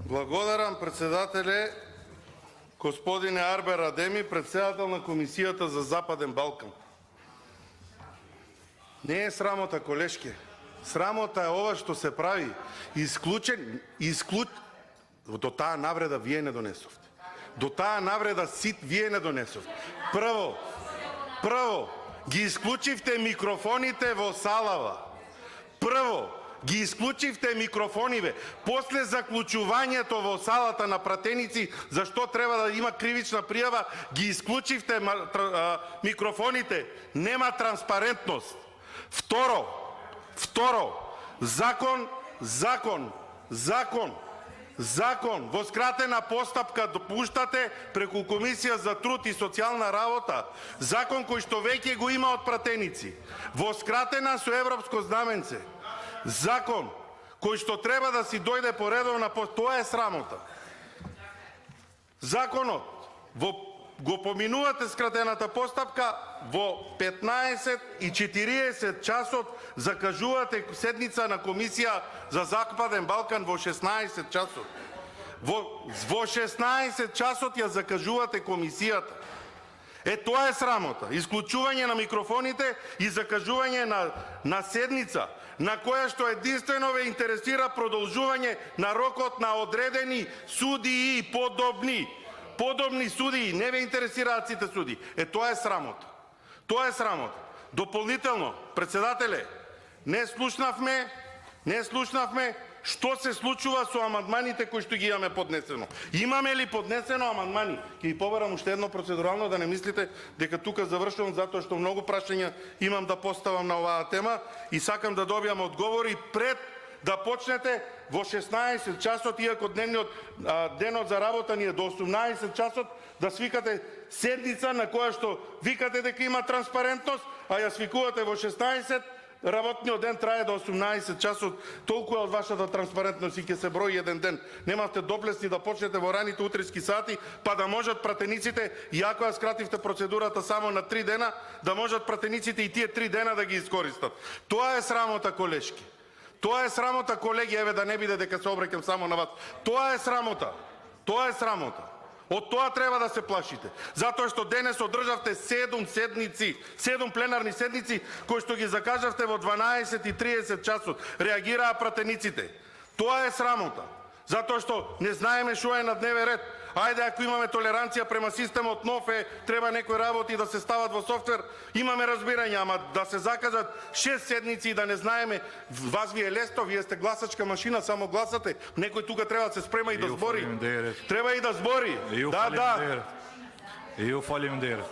Благодарам, председателе, господине Арбер Адеми, председател на Комисията за Западен Балкан. Не е срамота, колежке. Срамота е ова што се прави. До таа навреда вие не донесовте. До таа навреда сит вие не донесовте. Прво, ги исклучивте микрофоните во салава. Прво, ги исклучивте микрофониве. После заклучувањето во салата на пратеници, зашто треба да има кривична пријава, ги исклучивте микрофоните. Нема транспарентност. Второ, закон во скратена постапка допуштате преку Комисија за труд и социјална работа, закон кој што веќе го има од пратеници, во скратена со европско знаменце, закон кој што треба да си дојде по редовна тоа е срамота. Законот го поминувате скратената постапка, во 15:40 часот закажувате седница на Комисија за Западен Балкан во 16 часот. Во 16 часот ја закажувате комисијата. Тоа е срамота. Исклучување на микрофоните и закажување на седница на која што единствено ве интересира продолжување на рокот на одредени судии и подобни судии, не ве интересираат сите судии. Тоа е срамота. Тоа е срамота. Дополнително, председателе, не слушнавме што се случува со амандманите кои што ги имаме поднесено. Имаме ли поднесено амандмани? Ќе ви побарам уште едно процедурално, да не мислите дека тука завршувам, затоа што многу прашања имам да поставам на оваа тема и сакам да добијам одговори пред да почнете во 16 часот, иако денот за работа ни е до 18 часот, да свикате седница на која што викате дека има транспарентност, а ја свикувате во 16, работниот ден трае до 18 часот. Толку е од вашата транспарентност и ќе се брои еден ден. Немавте доблести да почнете во раните утрески сати, па да можат пратениците, иако ја скративте процедурата само на 3 дена, да можат пратениците и тие 3 дена да ги искористат. Тоа е срамота, колешки. Тоа е срамота, колеги, еве да не биде дека се обраќам само на вас. Тоа е срамота. Тоа е срамота. Од тоа треба да се плашите. Затоа што денес одржавте 7 пленарни седници, кои што ги закажавте во 12:30 часот. Реагираа пратениците. Тоа е срамота. Затоа што не знаеме што е на дневен ред. Ајде, ако имаме толеранција према системот нов треба некои работи да се стават во софтвер, имаме разбирање, ама да се закажат 6 седници и да не знаеме, вас ви е лесно, вие сте гласачка машина, само гласате. Некој тука треба да се спрема и да збори. Треба и да збори. Да. И фалим дер.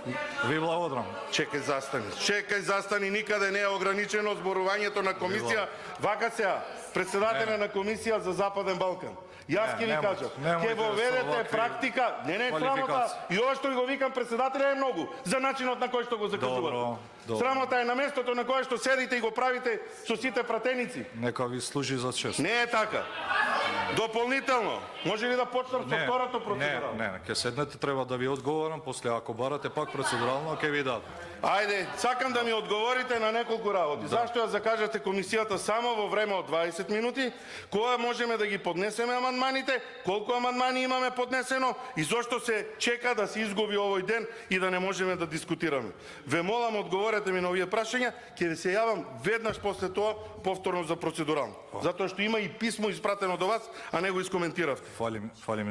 Ви благодарам. Чекај застани, никаде не е ограничено зборувањето на комисија. Вака сега, председателя на Комисија за Западен Балкан. Јас ќе ви кажам, ќе воведете практика, не срамота, и ова што го викам председателя е многу, за начинот на кој што го закажувате. Срамота е на местото на кое што седите и го правите со сите пратеници. Нека ви служи за чест. Не е така. Дополнително, може ли да почнам со втората процедура? Не, ќе седнете, треба да ви одговорам, после ако барате пак процедурално, ќе ви дадам. Ајде, сакам да ми одговорите на неколку работи. Зашто ја закажате комисијата само во време од 20 минути, кога можеме да ги поднесеме амандманите, колку амандмани имаме поднесено и зошто се чека да се изгуби овој ден и да не можеме да дискутираме. Ве молам, одговорете ми на овие прашања, ќе ви се јавам веднаш после тоа повторно за процедурално. Затоа што има и писмо испратено до вас, а не го искоментиравте. Фалим